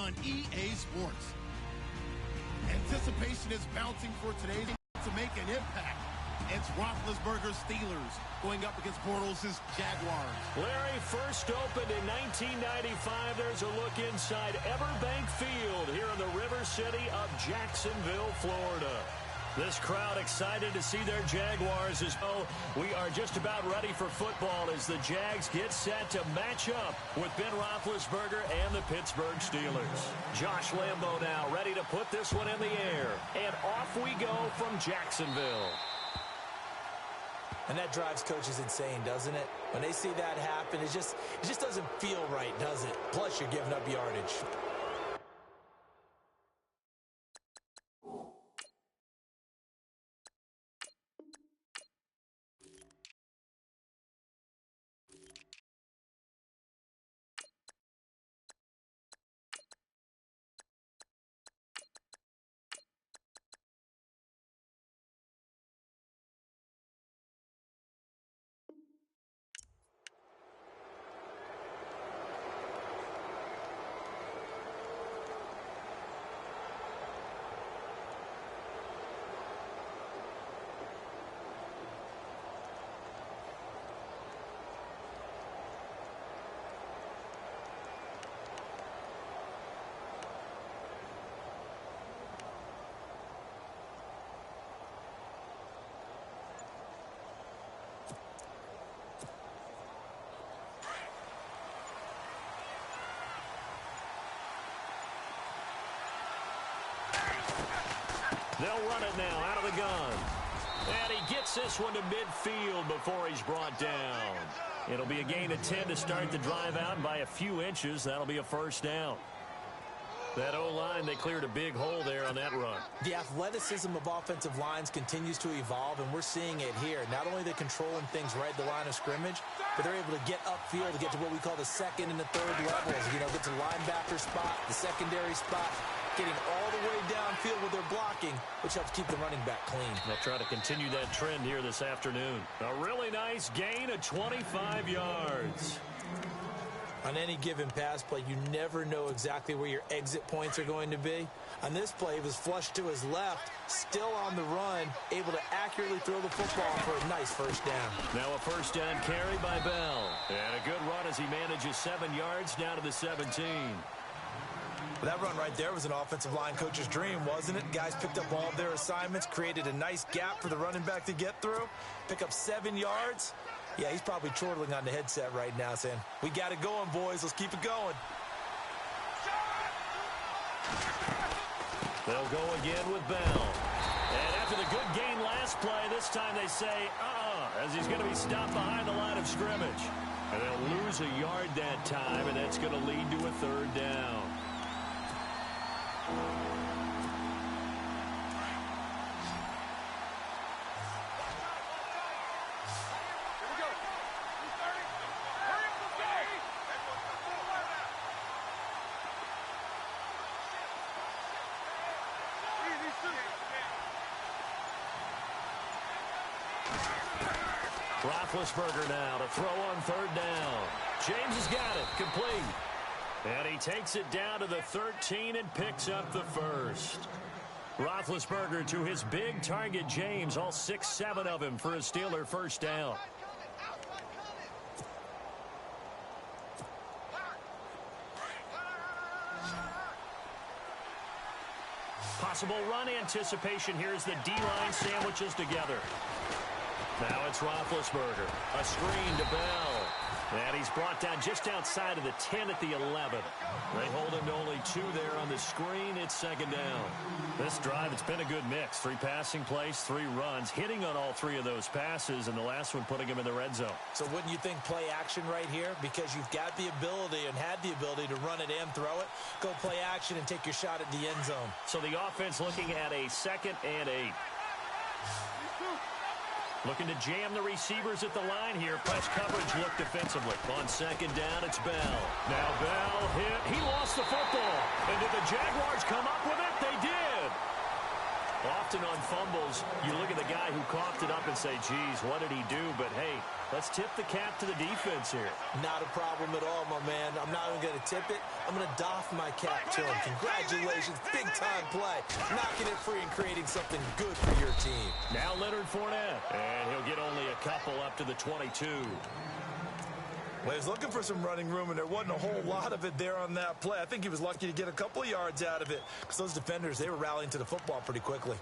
on EA Sports. Anticipation is bouncing for today to make an impact. It's Roethlisberger's Steelers going up against Bortles' Jaguars. Larry, first opened in 1995. There's a look inside Everbank Field here in the River City of Jacksonville, Florida. This crowd excited to see their Jaguars as well. We are just about ready for football as the Jags get set to match up with Ben Roethlisberger and the Pittsburgh Steelers. Josh Lambo now ready to put this one in the air. And off we go from Jacksonville. And that drives coaches insane, doesn't it? When they see that happen, it just doesn't feel right, does it? Plus, you're giving up yardage. They'll run it now out of the gun. And he gets this one to midfield before he's brought down. It'll be a gain of 10 to start the drive out, and by a few inches, that'll be a first down. That O-line, they cleared a big hole there on that run. The athleticism of offensive lines continues to evolve, and we're seeing it here. Not only are they controlling things right at the line of scrimmage, but they're able to get upfield to get to what we call the second and the third levels. You know, get to the linebacker spot, the secondary spot, getting all the way downfield with their blocking, which helps keep the running back clean. They'll try to continue that trend here this afternoon. A really nice gain of 25 yards. On any given pass play, you never know exactly where your exit points are going to be. On this play, it was flushed to his left, still on the run, able to accurately throw the football for a nice first down. Now a first down carry by Bell. And a good run as he manages 7 yards down to the 17. That run right there was an offensive line coach's dream, wasn't it? Guys picked up all of their assignments, created a nice gap for the running back to get through, pick up 7 yards. Yeah, he's probably chortling on the headset right now saying, we got it going, boys. Let's keep it going. They'll go again with Bell. And after the good gain last play, this time they say, as he's going to be stopped behind the line of scrimmage. And they'll lose a yard that time, and that's going to lead to a third down. Roethlisberger now to throw on third down. James has got it, complete. And he takes it down to the 13 and picks up the first. Roethlisberger to his big target, James, all 6-7 of him for a Steeler first down. Possible run anticipation here as the D-line sandwiches together. Now it's Roethlisberger. A screen to Bell. And he's brought down just outside of the 10 at the 11. They hold him to only 2 there on the screen. It's second down. This drive, it's been a good mix. 3 passing plays, 3 runs, hitting on all 3 of those passes, and the last one putting him in the red zone. So wouldn't you think play action right here? Because you've got the ability and had the ability to run it and throw it. Go play action and take your shot at the end zone. So the offense looking at a 2nd and 8. Looking to jam the receivers at the line here. Press coverage look defensively. On second down, it's Bell. Now Bell hit. He lost the football. And did the Jaguars come up with it? They did. Off often on fumbles, you look at the guy who coughed it up and say, geez, what did he do? But, hey, let's tip the cap to the defense here. Not a problem at all, my man. I'm not even going to tip it. I'm going to doff my cap to him. Congratulations. Big-time play. Knocking it free and creating something good for your team. Now Leonard Fournette. And he'll get only a couple up to the 22. Well, he was looking for some running room, and there wasn't a whole lot of it there on that play. I think he was lucky to get a couple of yards out of it because those defenders, they were rallying to the football pretty quickly.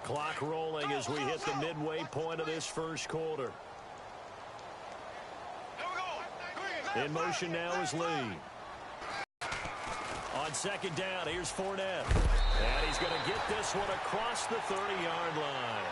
Clock rolling as we hit the midway point of this first quarter. In motion now is Lee. On second down, here's Fournette. And he's going to get this one across the 30-yard line.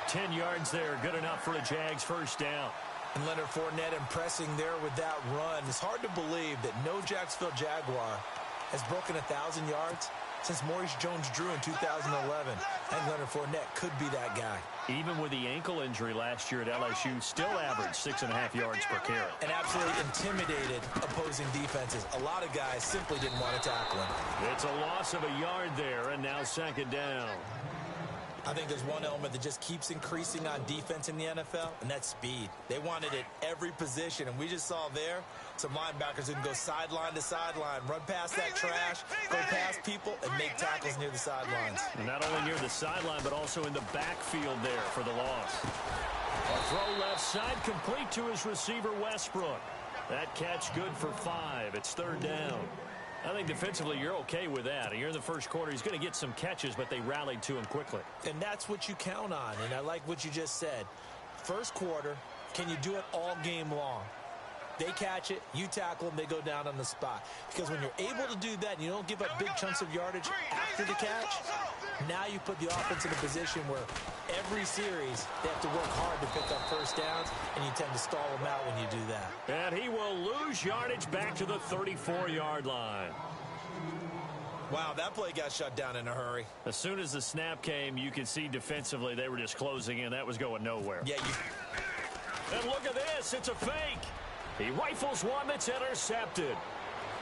10 yards there, good enough for a Jags first down. And Leonard Fournette impressing there with that run. It's hard to believe that no Jacksonville Jaguar has broken 1,000 yards since Maurice Jones-Drew in 2011. And Leonard Fournette could be that guy. Even with the ankle injury last year at LSU, still averaged 6.5 yards per carry. And absolutely intimidated opposing defenses. A lot of guys simply didn't want to tackle him. It's a loss of a yard there, and now second down. I think there's one element that just keeps increasing on defense in the NFL, and that's speed. They want it at every position, and we just saw there some linebackers who can go sideline to sideline, run past that trash, go past people, and make tackles near the sidelines. And not only near the sideline, but also in the backfield there for the loss. A throw left side complete to his receiver, Westbrook. That catch good for 5. It's third down. I think defensively you're okay with that. Here in the first quarter, he's going to get some catches, but they rallied to him quickly. And that's what you count on, and I like what you just said. First quarter, can you do it all game long? They catch it, you tackle them, they go down on the spot. Because when you're able to do that and you don't give up big chunks of yardage after the catch, now you put the offense in a position where every series they have to work hard to pick up first downs, and you tend to stall them out when you do that. And he will lose yardage back to the 34-yard line. Wow, that play got shut down in a hurry. As soon as the snap came, you could see defensively they were just closing in. That was going nowhere. Yeah, And look at this. It's a fake. He rifles one that's intercepted.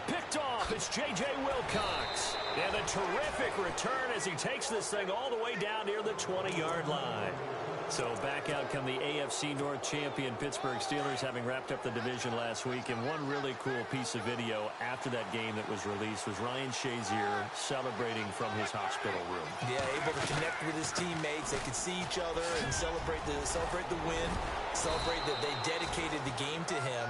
Picked off, it's J.J. Wilcox. And a terrific return as he takes this thing all the way down near the 20-yard line. So back out come the AFC North champion Pittsburgh Steelers, having wrapped up the division last week. And one really cool piece of video after that game that was released was Ryan Shazier celebrating from his hospital room. Yeah, able to connect with his teammates. They could see each other and celebrate the win, celebrate that they dedicated the game to him.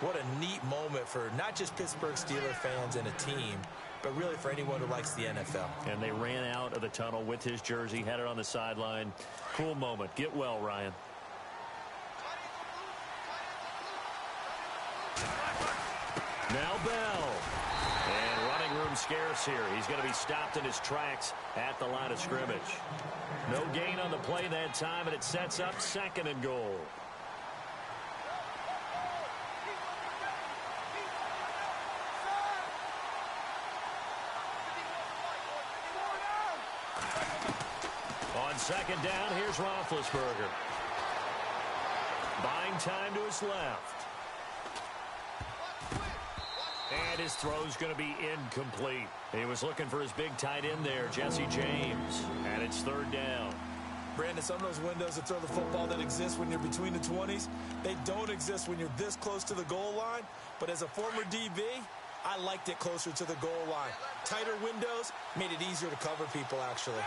What a neat moment for not just Pittsburgh Steelers fans and a team, but really for anyone who likes the NFL. And they ran out of the tunnel with his jersey, had it on the sideline. Cool moment. Get well, Ryan. Now Bell. And running room scarce here. He's going to be stopped in his tracks at the line of scrimmage. No gain on the play that time, and it sets up second and goal. On second down, here's Roethlisberger. Buying time to his left. And his throw's going to be incomplete. He was looking for his big tight end there, Jesse James. And it's third down. Brandon, some of those windows that throw the football that exist when you're between the 20s, they don't exist when you're this close to the goal line. But as a former DB, I liked it closer to the goal line. Tighter windows made it easier to cover people, actually.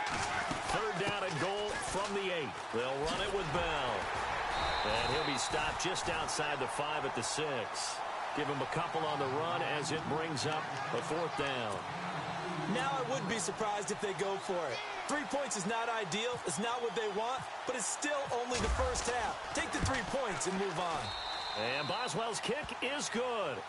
Third down and goal from the 8. They'll run it with Bell. And he'll be stopped just outside the 5 at the 6. Give him a couple on the run as it brings up a fourth down. Now I wouldn't be surprised if they go for it. 3 points is not ideal. It's not what they want, but it's still only the first half. Take the 3 points and move on. And Boswell's kick is good.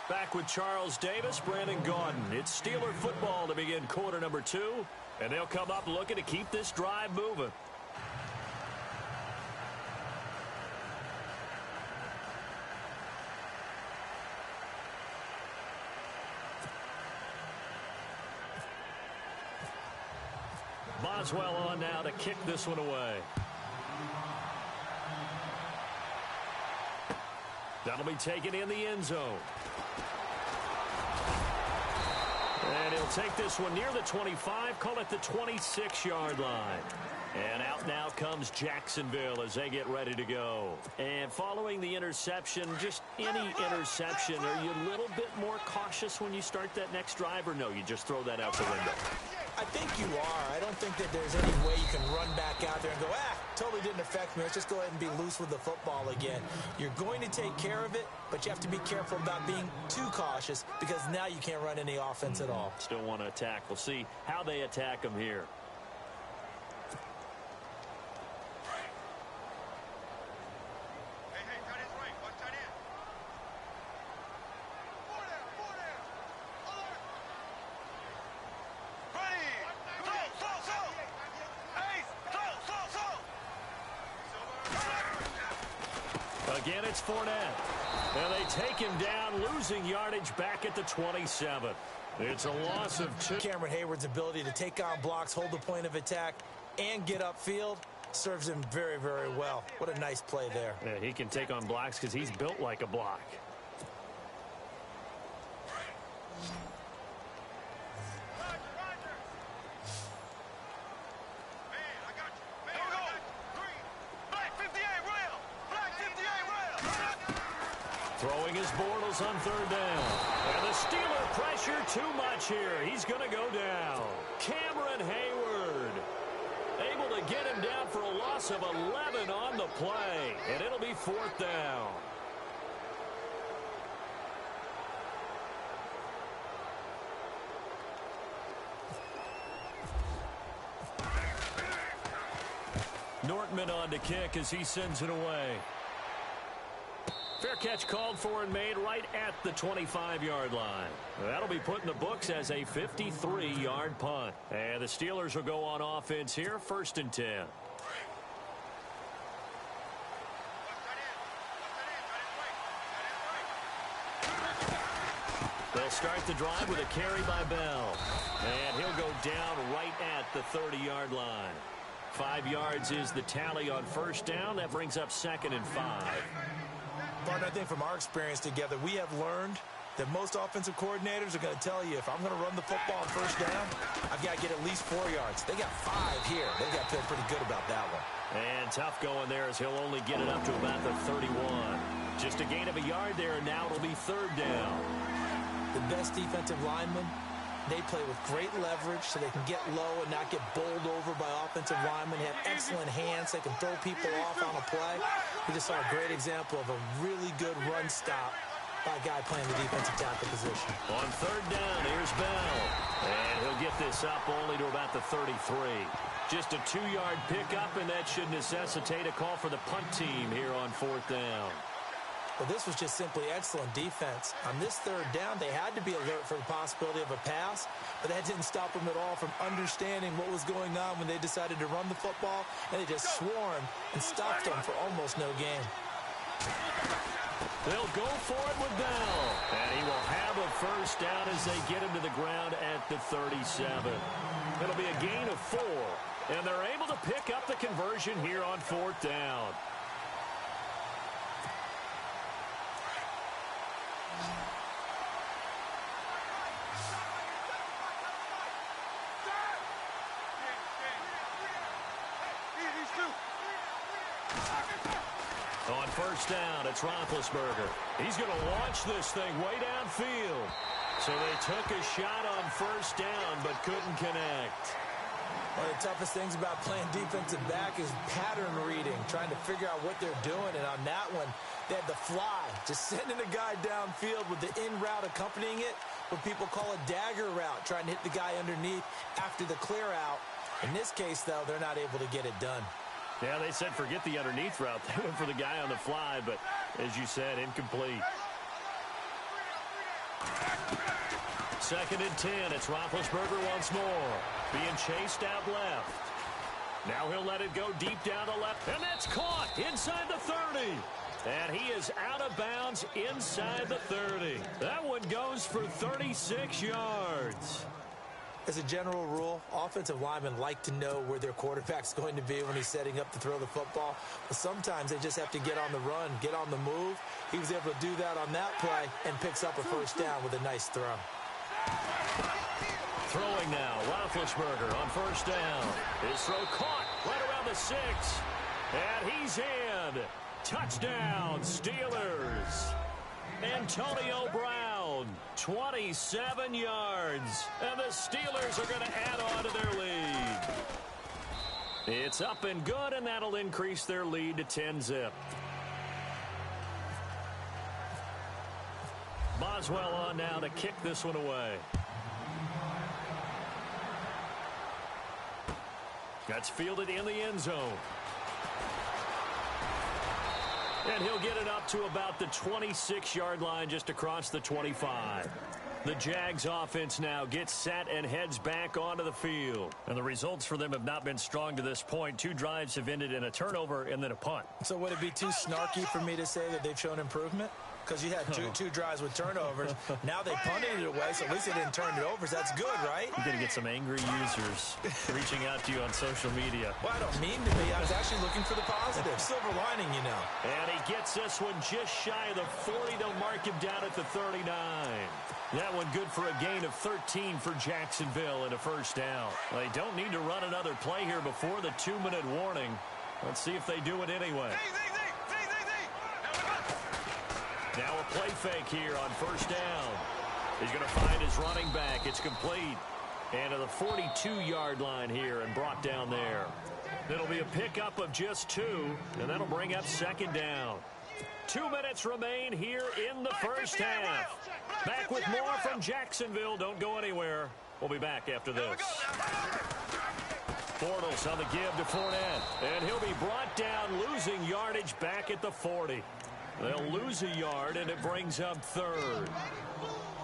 Back with Charles Davis, Brandon Gaudin. It's Steeler football to begin quarter number 2, and they'll come up looking to keep this drive moving. Boswell on now to kick this one away. That'll be taken in the end zone. And he'll take this one near the 25, call it the 26-yard line. And out now comes Jacksonville as they get ready to go. And following the interception, just any interception, are you a little bit more cautious when you start that next drive, or no, you just throw that out the window? I think you are. I don't think that there's any way you can run back out there and go, totally didn't affect me. Let's just go ahead and be loose with the football again. You're going to take care of it, but you have to be careful about being too cautious because now you can't run any offense at all. Still want to attack. We'll see how they attack them here. Again, it's Fournette. And they take him down, losing yardage back at the 27. It's a loss of 2. Cameron Hayward's ability to take on blocks, hold the point of attack, and get upfield serves him very, very well. What a nice play there. Yeah, he can take on blocks because he's built like a block. Throwing his Bortles on third down. And the Steeler pressure too much here. He's going to go down. Cameron Hayward able to get him down for a loss of 11 on the play. And it'll be fourth down. Nortman on to kick as he sends it away. Fair catch called for and made right at the 25-yard line. That'll be put in the books as a 53-yard punt. And the Steelers will go on offense here, 1st and 10. They'll start the drive with a carry by Bell. And he'll go down right at the 30-yard line. 5 yards is the tally on first down. That brings up 2nd and 5. But I think from our experience together, we have learned that most offensive coordinators are going to tell you, if I'm going to run the football on first down, I've got to get at least 4 yards. They got 5 here. They've got to feel pretty good about that one. And tough going there as he'll only get it up to about the 31. Just a gain of a yard there, and now it'll be 3rd down. The best defensive linemen, they play with great leverage so they can get low and not get bowled over by offensive linemen. They have excellent hands. They can throw people off on a play. We just saw a great example of a really good run stop by a guy playing the defensive tackle position. On 3rd down, here's Bell. And he'll get this up only to about the 33. Just a 2-yard pickup, and that should necessitate a call for the punt team here on 4th down. Well, this was just simply excellent defense. On this 3rd down, they had to be alert for the possibility of a pass, but that didn't stop them at all from understanding what was going on when they decided to run the football, and they just swarmed and stopped them for almost no gain. They'll go for it with Bell, and he will have a first down as they get him to the ground at the 37. It'll be a gain of 4, and they're able to pick up the conversion here on 4th down. On 1st down, it's Roethlisberger. He's going to launch this thing way downfield. So they took a shot on 1st down, but couldn't connect. One of the toughest things about playing defensive back is pattern reading, trying to figure out what they're doing. And on that one, they had the fly, just sending a guy downfield with the in route accompanying it, what people call a dagger route, trying to hit the guy underneath after the clear out. In this case, though, they're not able to get it done. Yeah, they said forget the underneath route. They went for the guy on the fly, but as you said, incomplete. 2nd and 10. It's Roethlisberger once more. Being chased out left. Now he'll let it go deep down the left. And that's caught inside the 30. And he is out of bounds inside the 30. That one goes for 36 yards. As a general rule, offensive linemen like to know where their quarterback's going to be when he's setting up to throw the football. But sometimes they just have to get on the run, get on the move. He was able to do that on that play and picks up a first down with a nice throw. Throwing now, Roethlisberger on first down. His throw caught right around the 6. And he's in. Touchdown, Steelers. Antonio Brown, 27 yards. And the Steelers are going to add on to their lead. It's up and good, and that'll increase their lead to 10-zip. Boswell on now to kick this one away. That's fielded in the end zone. And he'll get it up to about the 26-yard line just across the 25. The Jags offense now gets set and heads back onto the field. And the results for them have not been strong to this point. 2 drives have ended in a turnover and then a punt. So would it be too snarky for me to say that they've shown improvement? Because you had two drives with turnovers. Now they punted it away, so at least they didn't turn it over. So that's good, right? You're going to get some angry users reaching out to you on social media. Well, I don't mean to be. I was actually looking for the positive. Silver lining, you know. And he gets this one just shy of the 40. They'll mark him down at the 39. That one good for a gain of 13 for Jacksonville and a first down. They don't need to run another play here before the 2-minute warning. Let's see if they do it anyway. Now a play fake here on first down. He's going to find his running back. It's complete. And to the 42-yard line here and brought down there. It'll be a pickup of just 2, and that'll bring up second down. 2 minutes remain here in the first half. Back with more from Jacksonville. Don't go anywhere. We'll be back after this. Bortles on the give to Fournette. And he'll be brought down, losing yardage back at the 40. They'll lose a yard, and it brings up third.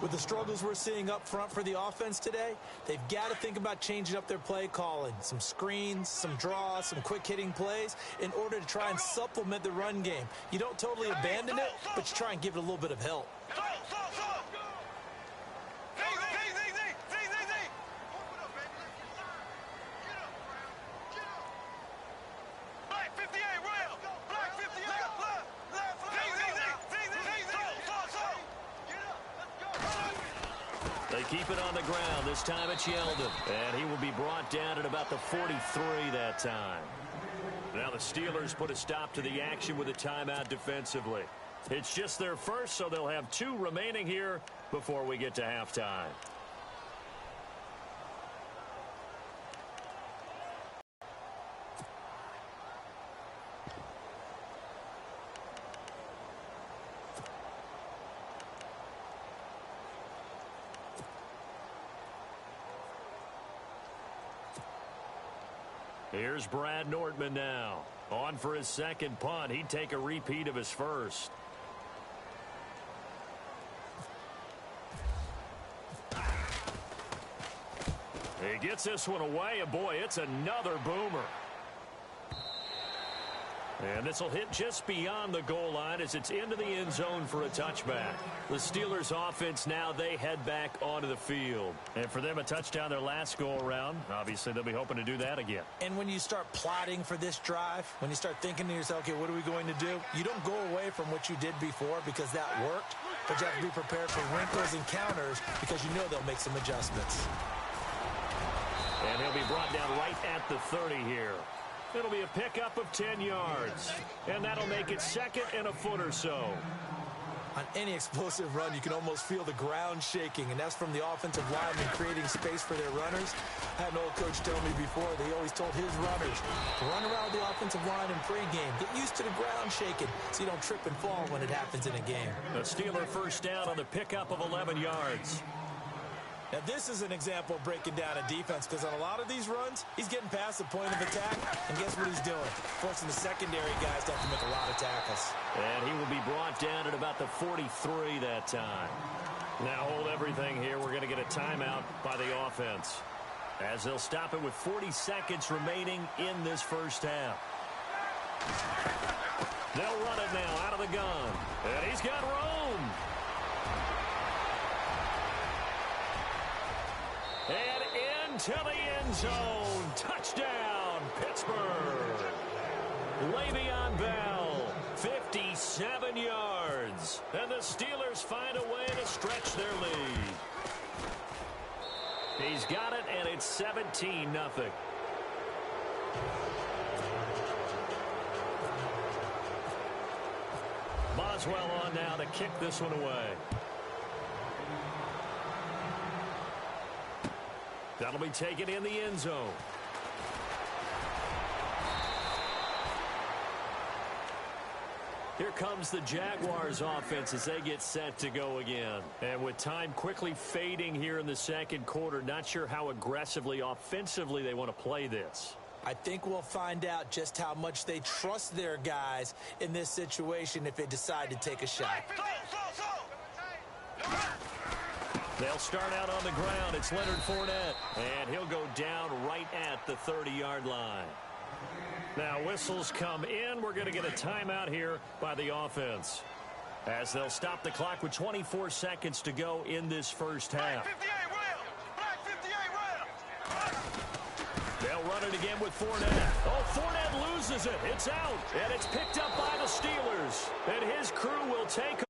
With the struggles we're seeing up front for the offense today, they've got to think about changing up their play calling. Some screens, some draws, some quick-hitting plays in order to try and supplement the run game. You don't totally abandon it, but you try and give it a little bit of help. They keep it on the ground. This time it's Yeldon. And he will be brought down at about the 43 that time. Now the Steelers put a stop to the action with a timeout defensively. It's just their first, so they'll have 2 remaining here before we get to halftime. Here's Brad Nortman now. On for his second punt. He'd take a repeat of his first. He gets this one away, and boy, it's another boomer. And this will hit just beyond the goal line as it's into the end zone for a touchback. The Steelers offense now, they head back onto the field. And for them, a touchdown their last go-around. Obviously, they'll be hoping to do that again. And when you start plotting for this drive, when you start thinking to yourself, okay, what are we going to do? You don't go away from what you did before because that worked, but you have to be prepared for wrinkles and counters because you know they'll make some adjustments. And he'll be brought down right at the 30 here. It'll be a pickup of 10 yards. And that'll make it second and a foot or so. On any explosive run, you can almost feel the ground shaking, and that's from the offensive linemen creating space for their runners. I had an old coach tell me before that he always told his runners to run around the offensive line in pregame. Get used to the ground shaking so you don't trip and fall when it happens in a game. A Steeler first down on the pickup of 11 yards. Now, this is an example of breaking down a defense because on a lot of these runs, he's getting past the point of attack, and guess what he's doing? Forcing the secondary guys to have to make a lot of tackles. And he will be brought down at about the 43 that time. Now, hold everything here. We're going to get a timeout by the offense as they'll stop it with 40 seconds remaining in this first half. They'll run it now out of the gun. And he's got room. And into the end zone. Touchdown, Pittsburgh. Le'Veon Bell, 57 yards. And the Steelers find a way to stretch their lead. He's got it, and it's 17-0. Boswell on now to kick this one away. That'll be taken in the end zone. Here comes the Jaguars offense as they get set to go again. And with time quickly fading here in the second quarter, not sure how aggressively, offensively they want to play this. I think we'll find out just how much they trust their guys in this situation if they decide to take a shot. They'll start out on the ground. It's Leonard Fournette, and he'll go down right at the 30-yard line. Now, whistles come in. We're going to get a timeout here by the offense, as they'll stop the clock with 24 seconds to go in this first half. They'll run it again with Fournette. Oh, Fournette loses it. It's out, and it's picked up by the Steelers. And his crew will take